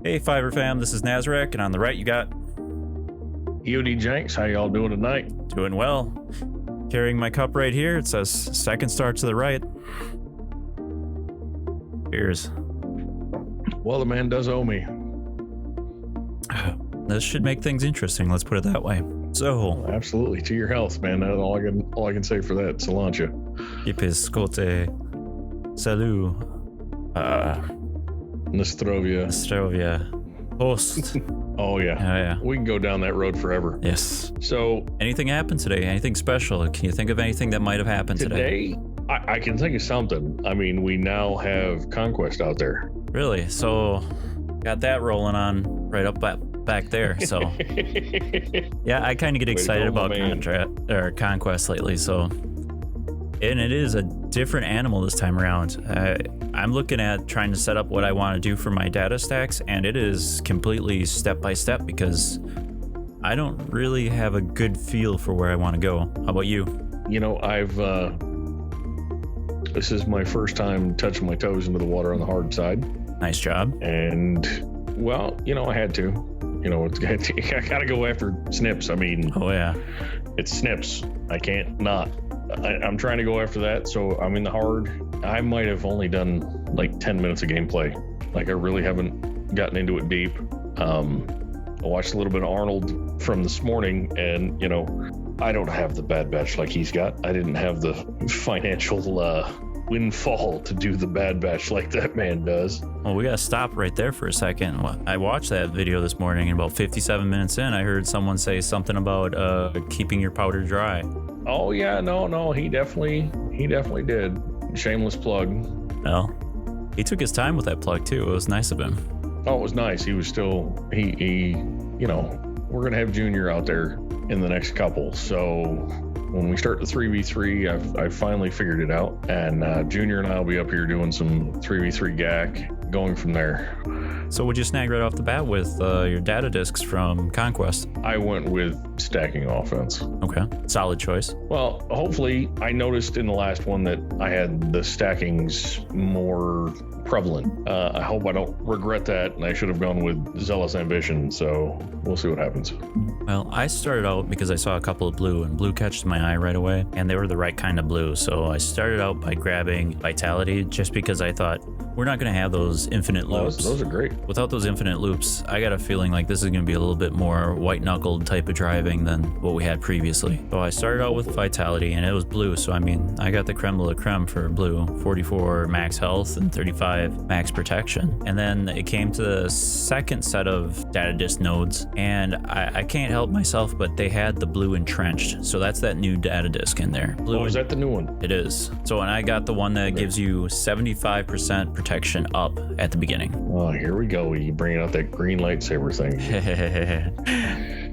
Hey Fiverr fam, this is Nazarek, and on the right you got EOD Jenks. How y'all doing tonight? Doing well. Carrying my cup right here, it says second star to the right. Cheers. Well, the man does owe me. This should make things interesting, let's put it that way. So, Absolutely. To your health, man. That's all I can say for that. Salancha. Yipiscote. Salut. Nostrovia. Nostrovia. Post. Oh, yeah. Yeah. We can go down that road forever. Yes. So, Anything happened today? Anything special? Can you think of anything that might have happened today? I can think of something. I mean, we now have Conquest out there. Really? So, got that rolling on right up back there. So, yeah, I kind of get excited about Conquest lately. So, and it is a different animal this time around. I'm looking at trying to set up what I want to do for my data stacks, and it is completely step by step because I don't really have a good feel for where I want to go. How about you? You know, this is my first time touching my toes into the water on the hard side. Nice job. And, well, you know, I had to. You know, I gotta go after snips. I mean, Oh, yeah. it's snips. I can't not. I'm trying to go after that. So I'm in the hard. I might have only done like 10 minutes of gameplay. Like I really haven't gotten into it deep. I watched a little bit of Arnold from this morning, and you know, I don't have the bad batch like he's got. I didn't have the financial windfall to do the bad batch like that man does. Well, we gotta stop right there for a second. I watched that video this morning, and about 57 minutes in, I heard someone say something about keeping your powder dry. Oh yeah, no, he definitely did. Shameless plug. Well, he took his time with that plug too. It was nice of him. Oh, it was nice. He was still he you know, we're gonna have Junior out there in the next couple. So when we start the 3v3, I've finally figured it out, and Junior and I will be up here doing some 3v3 GAC, going from there. So would you snag right off the bat with your data discs from Conquest? I went with stacking offense. Okay, solid choice. Well, hopefully, I noticed in the last one that I had the stackings more prevalent. I hope I don't regret that, and I should have gone with Zealous Ambition, so we'll see what happens. Well, I started out because I saw a couple of blue, and blue catches my eye right away, and they were the right kind of blue. So I started out by grabbing Vitality just because I thought, we're not going to have those infinite loops. Those are great. Without those infinite loops, I got a feeling like this is going to be a little bit more white-knuckled type of driving than what we had previously. So I started out with Vitality, and it was blue. So, I mean, I got the creme de la creme for blue. 44 max health and 35 max protection. And then it came to the second set of data disk nodes, and I can't help myself, but they had the blue entrenched. So that's that new data disk in there. Blue is that the new one? It is. So, and I got the one that gives you 75% protection up at the beginning. Oh, here we go. You bringing out that green lightsaber thing.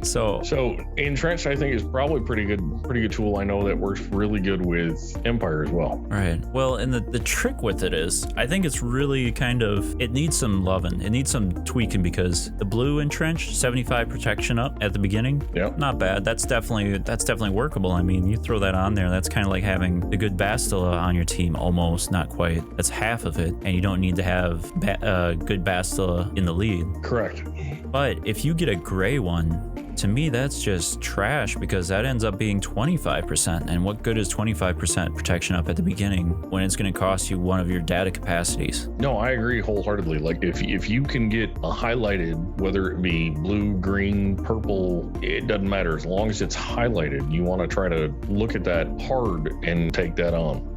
So entrenched, I think, is probably pretty good tool. I know that works really good with Empire as well. Right. Well, and the trick with it is, I think it's really it needs some loving. It needs some tweaking, because the blue entrenched, 75 protection up at the beginning. Yep. Not bad. That's definitely workable. I mean, you throw that on there, that's kind of like having the good Bastila on your team, almost, not quite. That's half of it, and you don't need to have good Bastila in the lead. Correct. But if you get a gray one, to me, that's just trash, because that ends up being 25%. And what good is 25% protection up at the beginning when it's going to cost you one of your data capacities? No, I agree wholeheartedly. Like if you can get a highlighted, whether it be blue, green, purple, it doesn't matter. As long as it's highlighted, you want to try to look at that hard and take that on.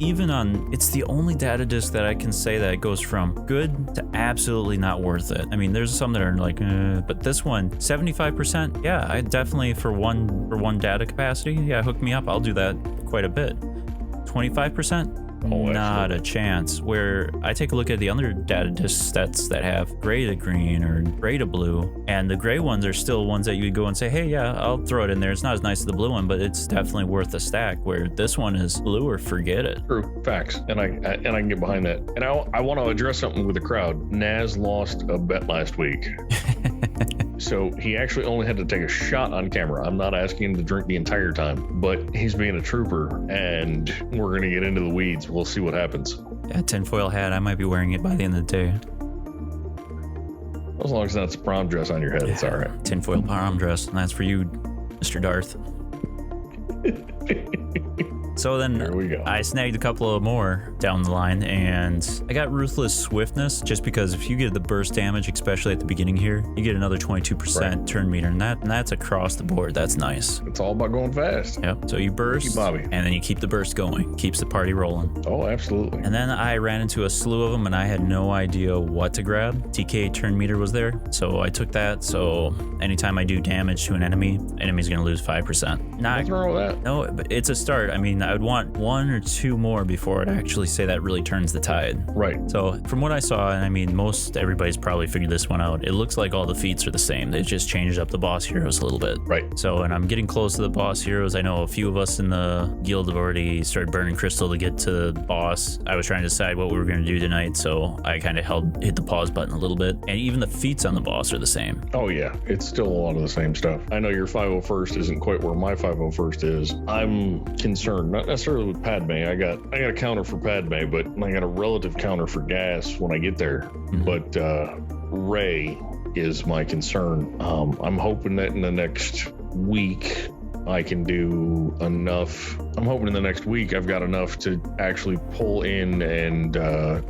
It's the only data disk that I can say that it goes from good to absolutely not worth it. I mean, there's some that are like, but this one, 75%, yeah, I definitely, for one data capacity, yeah, hook me up. I'll do that quite a bit. 25%? Not a chance. Where I take a look at the other data disk sets that have gray to green or gray to blue, and the gray ones are still ones that you go and say, hey, yeah, I'll throw it in there. It's not as nice as the blue one, but it's definitely worth the stack, where this one is blue or forget it. True. Facts. And I can get behind that. And I want to address something with the crowd. Naz lost a bet last week. So he actually only had to take a shot on camera. I'm not asking him to drink the entire time, but he's being a trooper, and we're going to get into the weeds. We'll see what happens. Yeah, tinfoil hat. I might be wearing it by the end of the day. As long as that's a prom dress on your head, it's all right. Tinfoil prom dress, and that's for you, Mr. Darth. So then There we go. I snagged a couple of more down the line, and I got Ruthless Swiftness just because if you get the burst damage, especially at the beginning here, you get another 22% turn meter, and that's across the board. That's nice. It's all about going fast. Yep. So you burst, Bobby. and then you keep the burst going. Keeps the party rolling. Oh, absolutely. And then I ran into a slew of them, and I had no idea what to grab. TK turn meter was there, so I took that. So anytime I do damage to an enemy's going to lose 5%. Nothing wrong with that. No, but it's a start. I mean, I would want 1 or 2 more before I'd actually say that really turns the tide. Right. So from what I saw, and I mean, everybody's probably figured this one out, it looks like all the feats are the same. They just changed up the boss heroes a little bit. Right. So, and I'm getting close to the boss heroes. I know a few of us in the guild have already started burning crystal to get to the boss. I was trying to decide what we were going to do tonight, so I kind of hit the pause button a little bit. And even the feats on the boss are the same. Oh, yeah. It's still a lot of the same stuff. I know your 501st isn't quite where my 501st is. I'm concerned, not necessarily with Padme. I got a counter for Padme, but I got a relative counter for gas when I get there. Mm-hmm. But Rey is my concern. I'm hoping that in the next week I can do enough. I'm hoping in the next week I've got enough to actually pull in and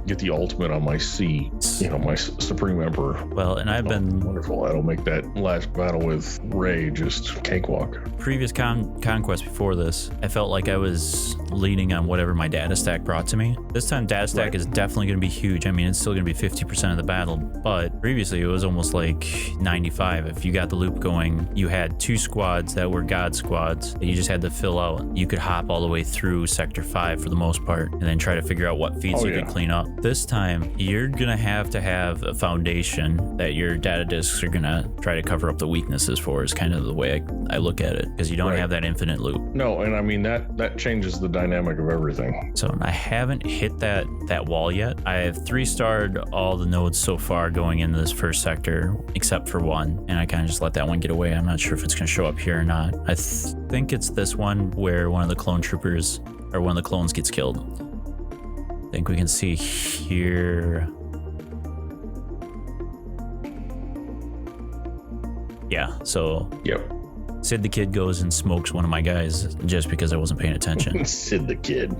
get the ultimate on my C, my Supreme Emperor. Well, and I've been wonderful. That'll make that last battle with Rey just cakewalk. Previous conquest before this, I felt like I was leaning on whatever my data stack brought to me. This time data stack is definitely going to be huge. I mean, it's still going to be 50% of the battle, but previously it was almost like 95. If you got the loop going, you had 2 squads that were god squads that you just had to fill out. You could hop all the way through sector 5 for the most part and then try to figure out what feats you could clean up. This time you're gonna have to have a foundation that your data disks are gonna try to cover up the weaknesses for, is kind of the way I look at it, because you don't have that infinite loop. No, and I mean that changes the dynamic of everything. So I haven't hit that wall yet. I have 3-starred all the nodes so far going into this first sector except for one, and I kind of just let that one get away. I'm not sure if it's gonna show up here or not. I think it's this one where one of the clone troopers or one of the clones gets killed. I think we can see here. Yeah, so Yep. Sid the Kid goes and smokes one of my guys just because I wasn't paying attention. Sid the Kid.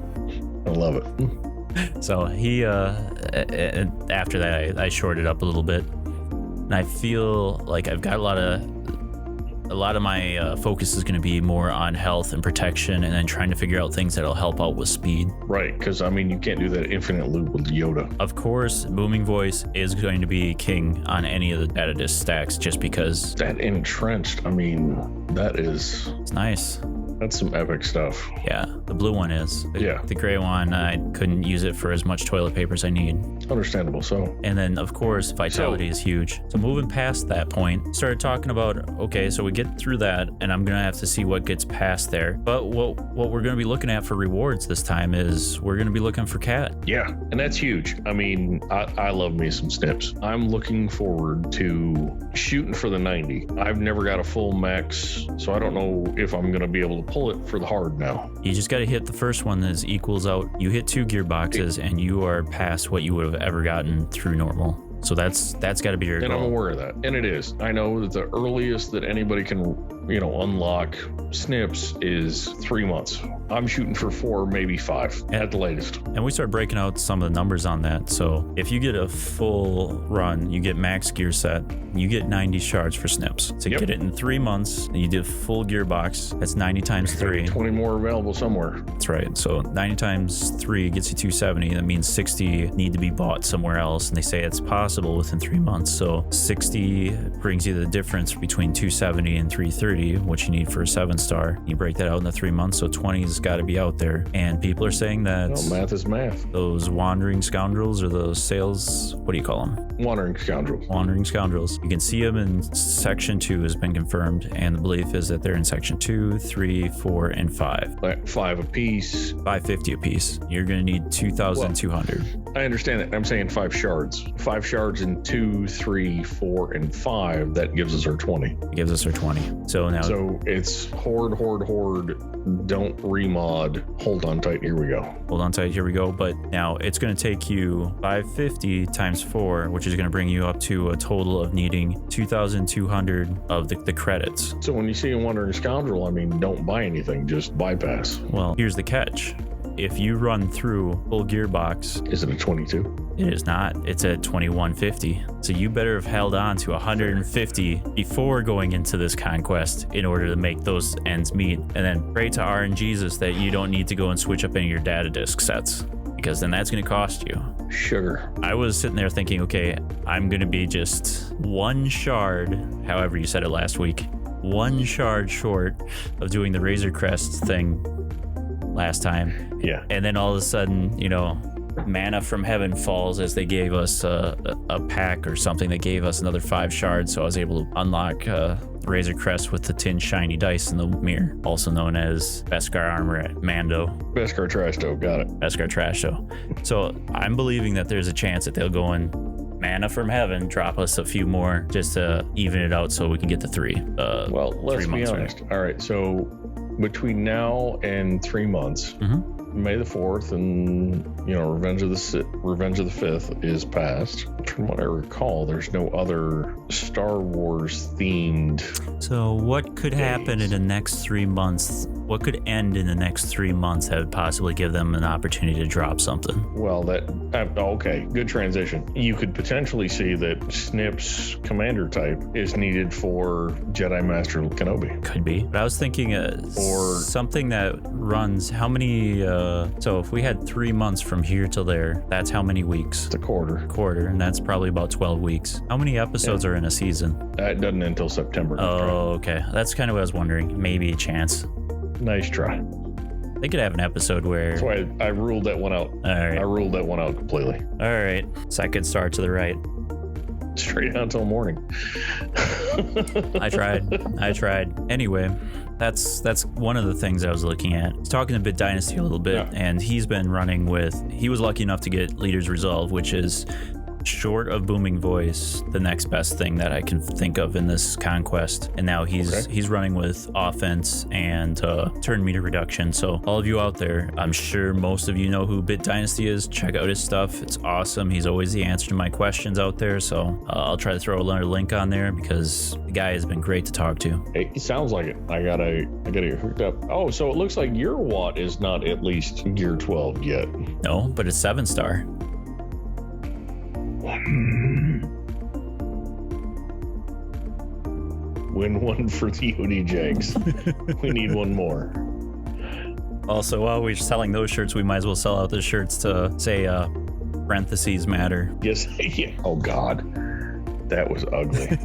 I love it. So he, after that, I shorted up a little bit. And I feel like I've got a lot of my focus is going to be more on health and protection, and then trying to figure out things that'll help out with speed. Right, because I mean, you can't do that infinite loop with Yoda. Of course, Booming Voice is going to be king on any of the data disk stacks, just because That entrenched, I mean, that is... it's nice. That's some epic stuff. Yeah, the blue one is. The gray one, I couldn't use it for as much toilet paper as I need. Understandable, so... And then, of course, vitality is huge. So moving past that point, started talking about, okay, so we get through that, and I'm going to have to see what gets past there. But what we're going to be looking at for rewards this time is we're going to be looking for Cat. Yeah, and that's huge. I mean, I love me some snips. I'm looking forward to shooting for the 90. I've never got a full max, so I don't know if I'm going to be able to pull it for the hard now. You just got to hit the first one that equals out. You hit 2 gearboxes, and you are past what you would have ever gotten through normal. So that's got to be your goal. And I'm aware of that. And it is. I know that the earliest that anybody can, unlock snips is 3 months. I'm shooting for 4, maybe 5 at the latest. And we start breaking out some of the numbers on that. So if you get a full run, you get max gear set, you get 90 shards for snips. To get it in 3 months, and you do full gearbox, that's 90 times 3. 20 more available somewhere. That's right. So 90 times 3 gets you 270. That means 60 need to be bought somewhere else. And they say it's possible within 3 months. So 60 brings you the difference between 270 and 330, which you need for a 7-star. You break that out into 3 months, so 20's got to be out there. And people are saying that math is math. Those wandering scoundrels, or those sales, what do you call them? Wandering scoundrels. Wandering scoundrels. You can see them in section 2 has been confirmed, and the belief is that they're in section 2, 3, 4, and 5. 5 apiece. 550 apiece. You're going to need 2,200. I understand that. I'm saying 5 shards. 5 shards in 2, 3, 4, and 5. That gives us our 20. It gives us our 20. So it's horde. Don't remod. Hold on tight. Here we go. Hold on tight. Here we go. But now it's going to take you 550 times 4, which is going to bring you up to a total of needing 2,200 of the credits. So when you see a wandering scoundrel, I mean, don't buy anything, just bypass. Well, here's the catch. If you run through full gearbox, Is it a 22? it is not. It's at 2150. So you better have held on to 150 before going into this conquest in order to make those ends meet. And then pray to RNGesus that you don't need to go and switch up any of your data disk sets, because then that's going to cost you. Sugar. I was sitting there thinking, okay, I'm going to be just one shard, however you said it last week, one shard short of doing the Razor Crest thing last time. Yeah. And then all of a sudden, you know, manna from heaven falls as they gave us a pack or something that gave us another 5 shards. So I was able to unlock Razor Crest with the tin shiny dice in the mirror, also known as Beskar armor at Mando. Beskar Trasto, got it. Beskar Trash Show. So I'm believing that there's a chance that they'll go and manna from heaven, drop us a few more just to even it out so we can get to 3. Well, let's 3 be months, honest. All right, so between now and 3 months, May the 4th and, you know, Revenge of the 5th is past. From what I recall, there's no other Star Wars themed. So what could happen in the next 3 months? What could end in the next 3 months that would possibly give them an opportunity to drop something? Well, okay, good transition. You could potentially see that Snip's commander type is needed for Jedi Master Kenobi. Could be. But I was thinking Or something that runs how many, so if we had 3 months from here till there, that's how many weeks? it's a quarter. And that's probably about 12 weeks. How many episodes are in a season? That doesn't end until September. Oh, okay. That's kind of what I was wondering. Maybe a chance. Nice try. They could have an episode where... That's why I ruled that one out. All right. I ruled that one out completely. All right. Second star to the right. Straight out until morning. I tried. Anyway, that's one of the things I was looking at. I was talking to Bit Dynasty a little bit, Yeah. and he's been running with... He was lucky enough to get Leader's Resolve, which is... short of Booming Voice, the next best thing that I can think of in this conquest. And now he's running with offense and turn meter reduction. So all of you out there, I'm sure most of you know who Bit Dynasty is. Check out his stuff. It's awesome. He's always the answer to my questions out there. So I'll try to throw another link on there because the guy has been great to talk to. It sounds like it. I gotta get hooked up. Oh, so it looks like your Watt is not at least gear 12 yet. No, but it's 7-star. Win one for the OD We need one more. Also, while we're selling those shirts, we might as well sell out the shirts to say parentheses matter. Yes. Yeah. Oh God, that was ugly.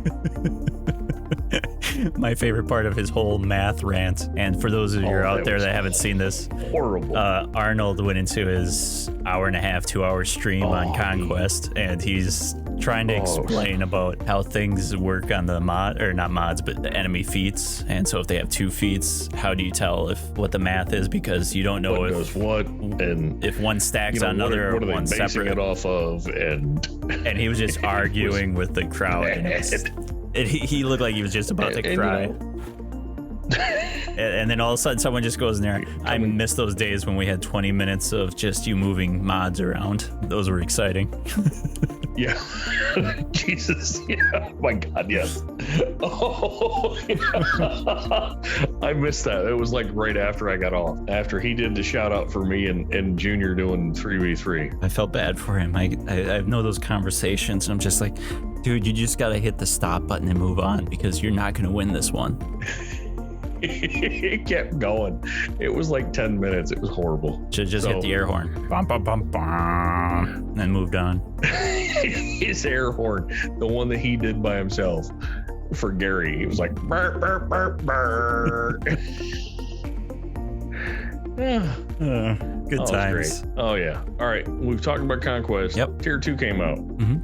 My favorite part of his whole math rant, and for those of you out there that haven't seen this, horrible. Arnold went into his 1.5 to 2 hour stream on Conquest, and he's trying to explain about how things work on the the enemy feats. And so if they have 2 feats, how do you tell what the math is? Because you don't know what goes what, and if one stacks on another what or are one they basing separate. it off of, and he was just arguing with the crowd. And he looked like he was just about to cry. And then all of a sudden someone just goes in there. I miss those days when we had 20 minutes of just you moving mods around. Those were exciting. Yeah. Jesus. Yeah. Oh my God. Yes. Oh, yeah. I missed that. It was like right after I got off. After he did the shout out for me and Junior doing 3v3. I felt bad for him. I know those conversations, and I'm just like, dude, you just got to hit the stop button and move on because you're not going to win this one. It kept going. It was like 10 minutes. It was horrible. Should just hit the air horn. Bum, bum, bum, bum, and moved on. His air horn, the one that he did by himself for Gary. He was like, burr, burr, burr, burr. Good times. Great. Oh, yeah. All right. We've talked about Conquest. Yep. Tier 2 came out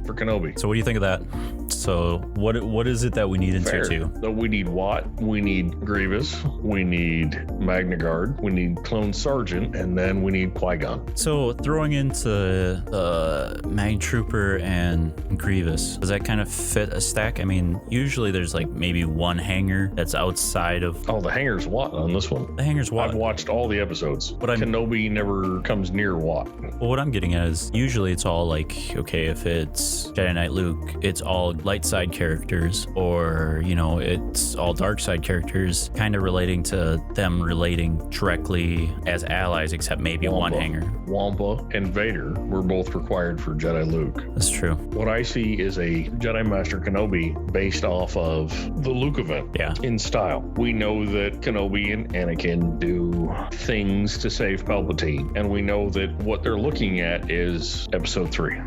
for Kenobi. So what do you think of that? So what is it that we need in Fair. tier 2? So we need Watt, we need Grievous, we need Magna Guard, we need Clone Sergeant, and then we need Qui-Gon. So throwing into Mag Trooper and Grievous, does that kind of fit a stack? I mean, usually there's like maybe one hanger that's outside of... Oh, the hanger's Watt on this one. The hanger's what? I've watched all the episodes. But Kenobi never comes near Watt. Well, what I'm getting at is usually it's all like, okay, if it's Jedi Knight Luke, it's all light side characters, or, you know, it's all dark side characters, kind of relating to them relating directly as allies, except maybe one hanger. Wampa and Vader were both required for Jedi Luke. That's true. What I see is a Jedi Master Kenobi based off of the Luke event. Yeah. In style. We know that Kenobi and Anakin do things to save Palpatine, and we know that what they're looking at is episode 3.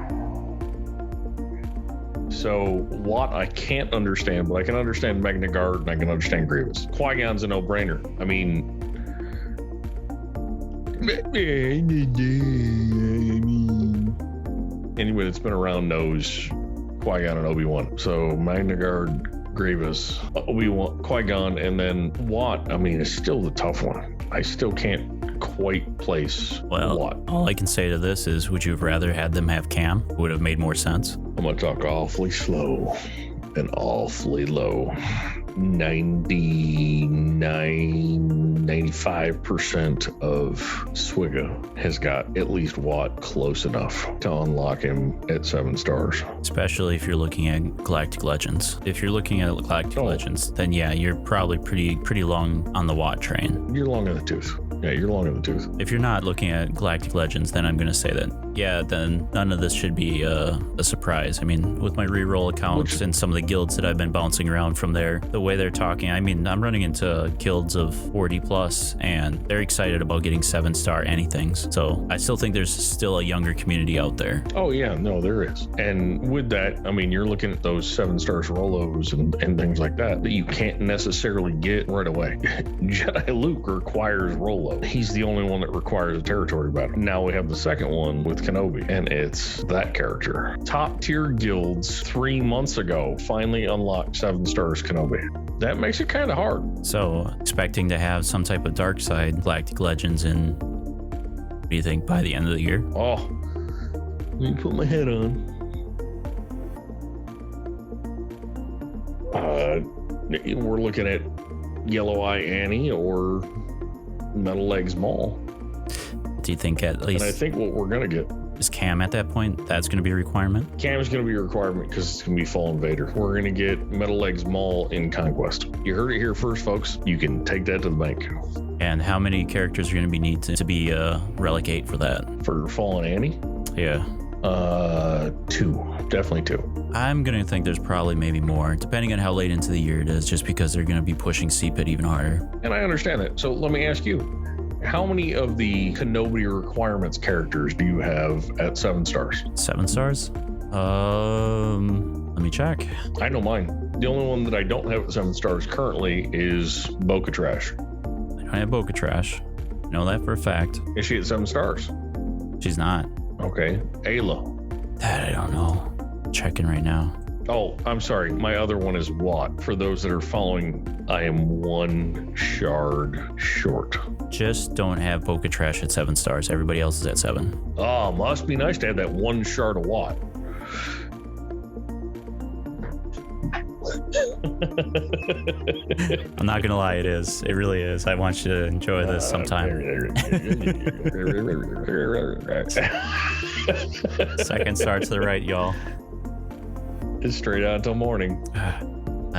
So Watt I can't understand, but I can understand Magna Guard and I can understand Grievous. Qui-Gon's a no-brainer. I mean, anybody that's been around knows Qui-Gon and Obi-Wan. So Magna Guard, Grievous, Obi-Wan, Qui-Gon, and then Watt. I mean, it's still the tough one. I still can't quite place Watt. All I can say to this is, would you have rather had them have Cam? Would have made more sense. I'm going to talk awfully slow and awfully low. 95% of Swigga has got at least Watt close enough to unlock him at 7 stars. Especially if you're looking at Galactic Legends. If you're looking at Galactic Legends, then yeah, you're probably pretty long on the Watt train. You're long in the tooth. Yeah, you're long in the tooth. If you're not looking at Galactic Legends, then I'm going to say that, yeah, then none of this should be a surprise. I mean, with my reroll accounts and some of the guilds that I've been bouncing around from there, the way they're talking, I mean, I'm running into guilds of 40 plus, and they're excited about getting 7-star anythings. So I still think there's still a younger community out there. Oh, yeah, no, there is. And with that, I mean, you're looking at those 7 stars Rolos and things like that you can't necessarily get right away. Jedi Luke requires Rolo. He's the only one that requires a territory battle. Now we have the second one with Kenobi, and it's that character. Top tier guilds 3 months ago finally unlocked 7 stars Kenobi. That makes it kind of hard. So expecting to have some type of dark side Galactic Legends in, what do you think, by the end of the year? Oh, let me put my head on. We're looking at Yellow Eye Annie or Metal Legs Maul. Do you think at least... And I think what we're going to get... Is Cam at that point? That's going to be a requirement? Cam is going to be a requirement because it's going to be Fallen Vader. We're going to get Metal Legs Maul in Conquest. You heard it here first, folks. You can take that to the bank. And how many characters are going to be need to be Relic 8 for that? For Fallen Annie? Yeah. 2. Definitely 2. I'm going to think there's probably maybe more, depending on how late into the year it is, just because they're going to be pushing CPIT even harder. And I understand that. So let me ask you, how many of the Kenobi requirements characters do you have at 7 stars? 7 stars? Let me check. I know mine. The only one that I don't have at 7 stars currently is Bo-Katan. I don't have Bo-Katan. I know that for a fact. Is she at 7 stars? She's not. Okay. Ayla. That I don't know. Checking right now. Oh, I'm sorry. My other one is Watt. For those that are following, I am 1 shard short. Just don't have Bo-Katan at 7 stars. Everybody else is at 7. Oh, must be nice to have that 1 shard of Watt. I'm not gonna lie, it is. It really is. I want you to enjoy this sometime. Second star to the right, y'all. It's straight out till morning. I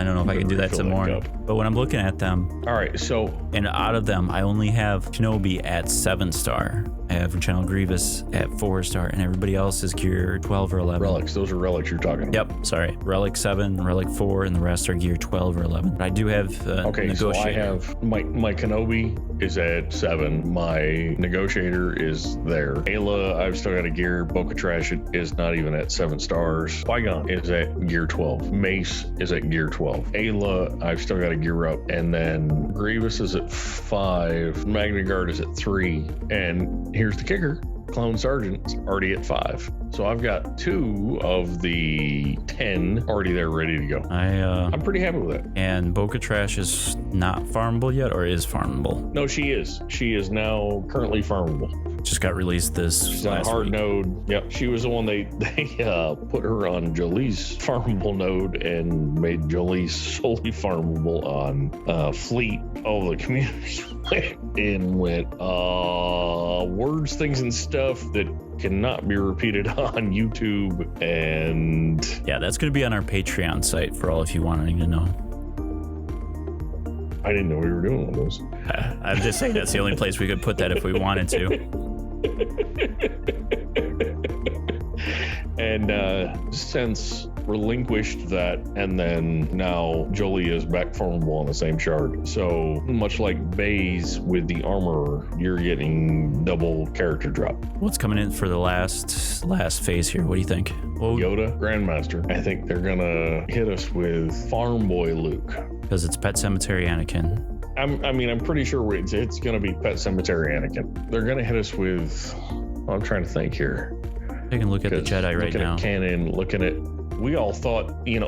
don't know if I can do that tomorrow. But when I'm looking at them, all right, so and out of them, I only have Kenobi at 7 star. I have General Grievous at 4 star, and everybody else is gear 12 or 11. Relics, those are relics you're talking about. Yep, sorry. Relic 7, Relic 4, and the rest are gear 12 or 11. But I do have okay, Negotiator. So I have my Kenobi is at 7. My Negotiator is there. Ayla, I've still got a gear. Bo-Katan is not even at 7 stars. Qui-Gon is at gear 12. Mace is at gear 12. Ayla, I've still got a gear up. And then Grievous is at 5. Magna Guard is at 3. And here's the kicker. clone sergeant's already at 5. So I've got 2 of the 10 already there ready to go. I'm pretty happy with it. And Boca Trash is not farmable yet, or is farmable? No, she is. She is now currently farmable. Just got released this She's on last hard week. node. Yep, she was the one they put her on Jolie's farmable node and made Jolie solely farmable on Fleet. All the community went words, things, and stuff that cannot be repeated on YouTube. And yeah, that's going to be on our Patreon site for all of you wanting to know. I didn't know we were doing one of those. I'm just saying that's the only place we could put that if we wanted to. And since relinquished that, and then now Jolie is back farmable on the same shard. So much like Baze with the armor, you're getting double character drop. What's coming in for the last phase here? What do you think? Well, Yoda, Grandmaster. I think they're gonna hit us with Farm Boy Luke. because it's Pet Cemetery Anakin. I'm pretty sure it's gonna be Pet Cemetery Anakin. They're gonna hit us with. I'm trying to think here. Taking a look at the Jedi right now. Looking at canon, looking at. We all thought, a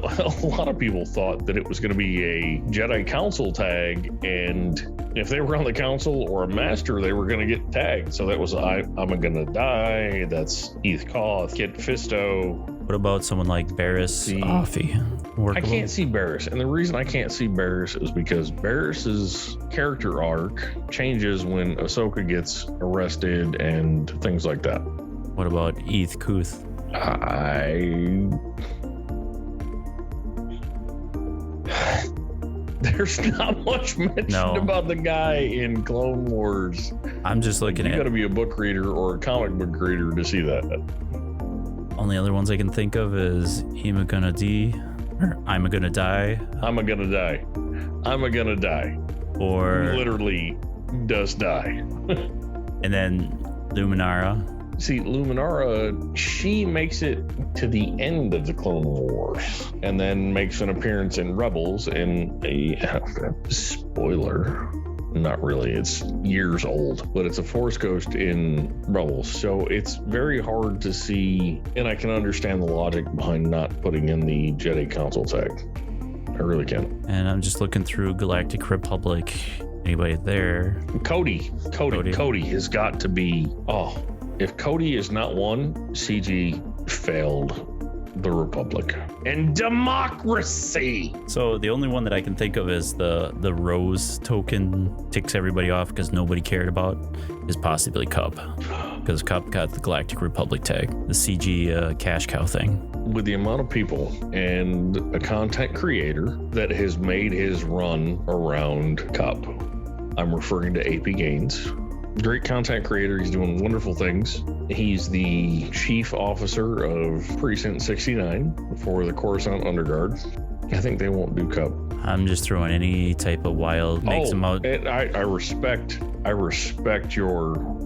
lot of people thought that it was going to be a Jedi Council tag, and if they were on the Council or a Master, they were going to get tagged. So that was I'm gonna die. That's Eth Koth, Kit Fisto. What about someone like Barriss Offee? I can't see Barriss, and the reason I can't see Barriss is because Barriss's character arc changes when Ahsoka gets arrested and things like that. What about Eth Kuth? There's not much mentioned about the guy in Clone Wars. I'm just looking at. You got to be a book reader or a comic book reader to see that. Only other ones I can think of is I'm gonna die. I'm a gonna die. Or literally does die. And then Luminara. See, Luminara, she makes it to the end of the Clone Wars and then makes an appearance in Rebels in a spoiler. Not really, it's years old, but it's a Force Ghost in Rebels. So it's very hard to see, and I can understand the logic behind not putting in the Jedi Council tag. I really can. And I'm just looking through Galactic Republic. Anybody there? Cody has got to be, if Cody is not one, CG failed the Republic and democracy. So the only one that I can think of is the Rose token ticks everybody off because nobody cared about is possibly Cup, because Cup got the Galactic Republic tag, the CG cash cow thing. With the amount of people and a content creator that has made his run around Cup, I'm referring to AP Gaines. Great content creator. He's doing wonderful things. He's the chief officer of Precinct 69 for the Coruscant Underguard. I think they won't do Cup. I'm just throwing any type of wild makes them out. I respect your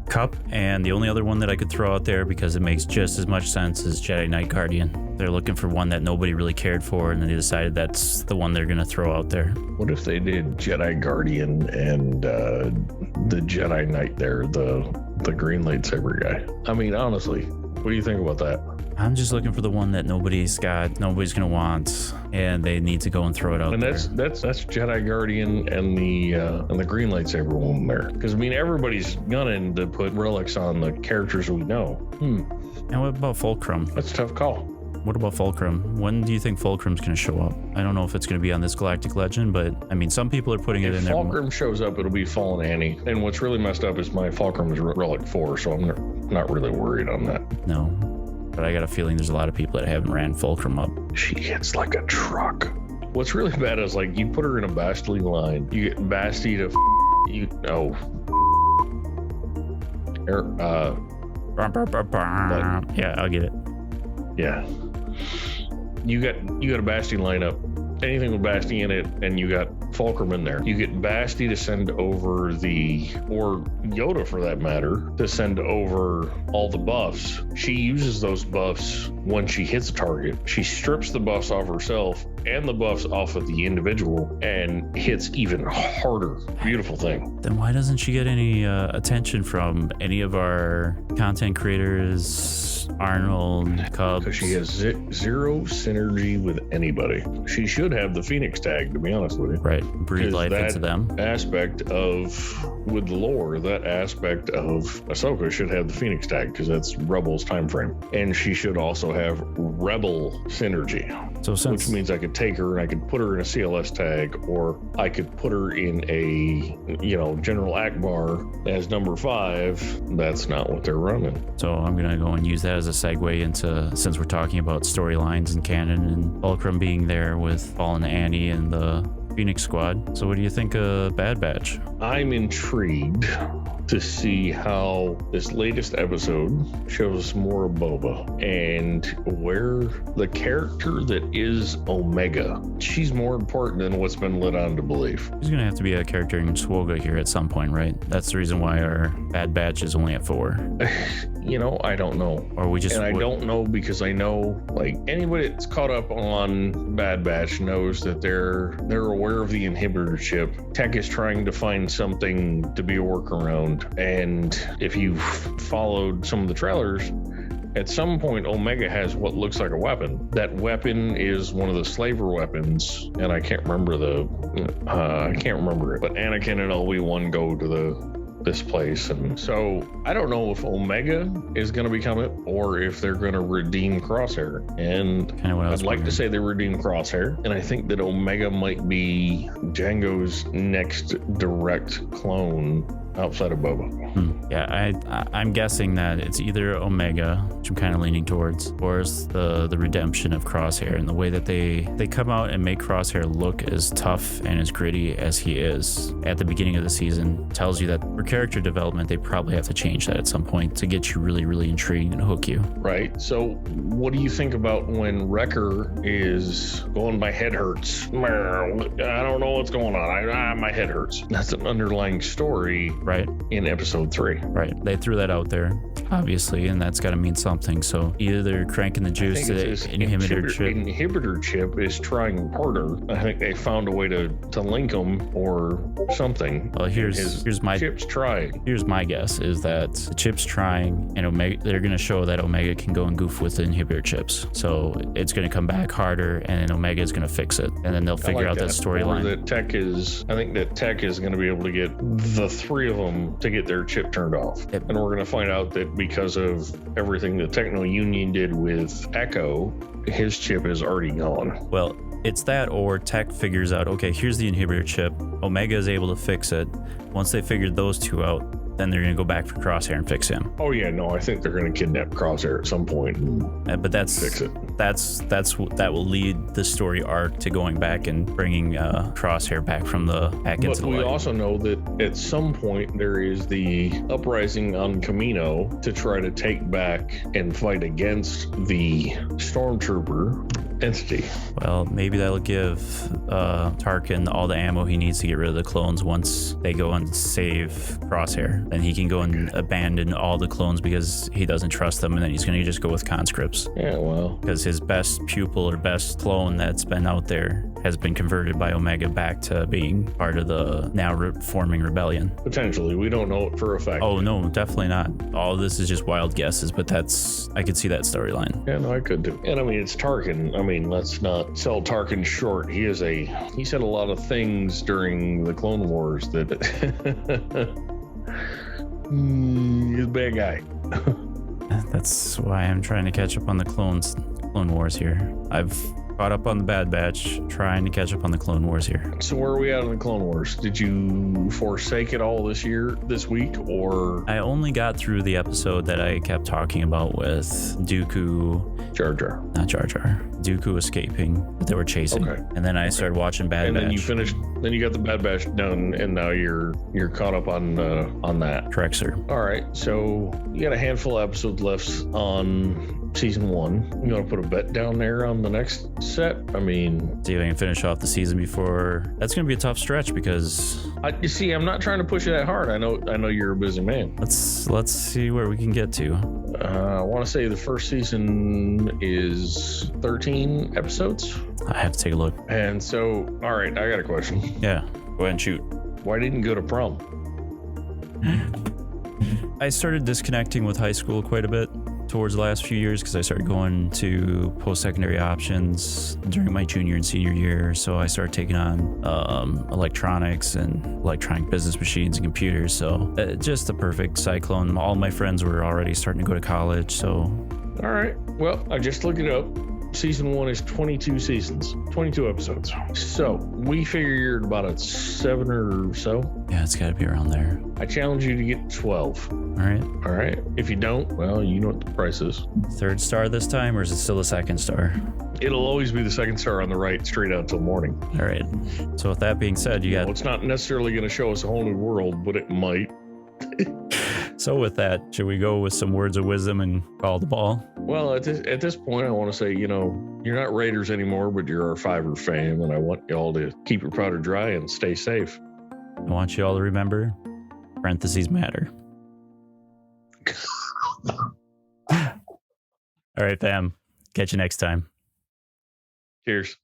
Cup, and the only other one that I could throw out there because it makes just as much sense is Jedi Knight Guardian. They're looking for one that nobody really cared for, and then they decided that's the one they're going to throw out there. What if they did Jedi Guardian and the Jedi Knight there, the green lightsaber guy? I mean, honestly, what do you think about that? I'm just looking for the one that nobody's going to want, and they need to go and throw it out there. And that's Jedi Guardian and the green lightsaber one there. Because I mean, everybody's gunning to put relics on the characters we know. And what about Fulcrum? That's a tough call. What about Fulcrum? When do you think Fulcrum's going to show up? I don't know if it's going to be on this Galactic Legend, but I mean, some people are putting it in there. If Fulcrum shows up, it'll be Fallen Annie. And what's really messed up is my Fulcrum is Relic 4, so I'm not really worried on that. No, but I got a feeling there's a lot of people that haven't ran Fulcrum up. She hits like a truck. What's really bad is like you put her in a Basti line, you get Basti to yeah, I'll get it. Yeah. You got a Basti lineup, anything with Basti in it, and you got Fulcrum in there. You get Basti to send over or Yoda for that matter, to send over all the buffs. She uses those buffs when she hits a target, she strips the buffs off herself and the buffs off of the individual and hits even harder. Beautiful thing. Then why doesn't she get any attention from any of our content creators, Arnold, Cubs? Because she has zero synergy with anybody. She should have the Phoenix tag, to be honest with you. Right. Breathe life into them. Aspect of, with the lore, that aspect of Ahsoka should have the Phoenix tag because that's Rebel's time frame. And she should also have Rebel synergy. So which means I could take her and I could put her in a CLS tag, or I could put her in a, General Akbar as number 5. That's not what they're running. So I'm going to go and use that as a segue into, since we're talking about storylines and canon and Fulcrum being there with Fallen Annie and the Phoenix Squad. So what do you think of Bad Batch? I'm intrigued to see how this latest episode shows us more of Boba and where the character that is Omega, she's more important than what's been led on to believe. There's going to have to be a character in Swoga here at some point, right? That's the reason why our Bad Batch is only at 4. I don't know. Or we just... And I don't know because I know, anybody that's caught up on Bad Batch knows that they're aware of the inhibitor chip. Tech is trying to find something to be a workaround. And if you've followed some of the trailers, at some point Omega has what looks like a weapon. That weapon is one of the slaver weapons, and I can't remember it. But Anakin and Obi-Wan go to this place, and so I don't know if Omega is going to become it or if they're going to redeem Crosshair. And I'd like to say they redeem Crosshair, and I think that Omega might be Jango's next direct clone outside of Boba. Yeah, I'm guessing that it's either Omega, which I'm kind of leaning towards, or it's the redemption of Crosshair. And the way that they come out and make Crosshair look as tough and as gritty as he is at the beginning of the season tells you that for character development, they probably have to change that at some point to get you really, really intrigued and hook you. Right. So what do you think about when Wrecker is going, my head hurts? I don't know what's going on. My head hurts. That's an underlying story. Right. In episode 3. Right. They threw that out there, obviously, and that's got to mean something. So either they're cranking the juice to the inhibitor chip is trying harder. I think they found a way to link them or something. Well, here's my chip's trying. Here's my guess is that the chip's trying, and Omega, they're going to show that Omega can go and goof with the inhibitor chips. So it's going to come back harder, and then Omega is going to fix it, and then they'll figure out that storyline. I think that Tech is going to be able to get the 3 of them to get their chip turned off. Yep. And we're going to find out that because of everything the Techno Union did with Echo, his chip is already gone. Well, it's that, or Tech figures out, okay, here's the inhibitor chip. Omega is able to fix it. Once they figured those 2 out, then they're going to go back for Crosshair and fix him. Oh yeah, no, I think they're going to kidnap Crosshair at some point and but that's fix it. That will lead the story arc to going back and bringing Crosshair back into the light. But we also know that at some point there is the uprising on Camino to try to take back and fight against the Stormtrooper entity. Well, maybe that'll give Tarkin all the ammo he needs to get rid of the clones once they go and save Crosshair. Then he can go and abandon all the clones because he doesn't trust them, and then he's going to just go with conscripts. Yeah, well. Because his best pupil or best clone that's been out there has been converted by Omega back to being part of the now forming rebellion. Potentially. We don't know it for a fact. Oh, no, definitely not. All of this is just wild guesses, but I could see that storyline. Yeah, no, I could too. And I mean, it's Tarkin. I mean, let's not sell Tarkin short. He said a lot of things during the Clone Wars that he's a bad guy. That's why I'm trying to catch up on the Clone Wars here. I've caught up on the Bad Batch, trying to catch up on the Clone Wars here. So where are we at on the Clone Wars? Did you forsake it all this week, or? I only got through the episode that I kept talking about with Dooku. Jar Jar. Not Jar Jar. Dooku escaping that they were chasing. Okay. And then I started watching Bad Batch. And then you finished. Then you got the Bad Batch done, and now you're caught up on that. Correct, sir. All right. So you got a handful of episodes left on season 1. You want to put a bet down there on the next set? I mean, see if I can finish off the season before. That's going to be a tough stretch because you see, I'm not trying to push it that hard. I know you're a busy man. Let's see where we can get to. I want to say the first season is 13 episodes. I have to take a look. And so, all right, I got a question. Yeah, go ahead and shoot. Why didn't you go to prom? I started disconnecting with high school quite a bit towards the last few years because I started going to post-secondary options during my junior and senior year. So I started taking on electronics and electronic business machines and computers. So just the perfect cyclone. All my friends were already starting to go to college. So all right. Well, I just looked it up. Season 1 is 22 seasons, 22 episodes. So we figure you're at about a 7 or so. yeah, it's got to be around there. I challenge you to get 12. All right. All right. If you don't, well, you know what the price is. 3rd star this time, or is it still the 2nd star? It'll always be the 2nd star on the right, straight out till morning. All right. So with that being said, you got. Well, it's not necessarily going to show us a whole new world, but it might. So with that, should we go with some words of wisdom and call the ball? Well, at this point, I want to say, you're not Raiders anymore, but you're our Fiver fam, and I want y'all to keep your powder dry and stay safe. I want you all to remember, parentheses matter. All right, fam. Catch you next time. Cheers.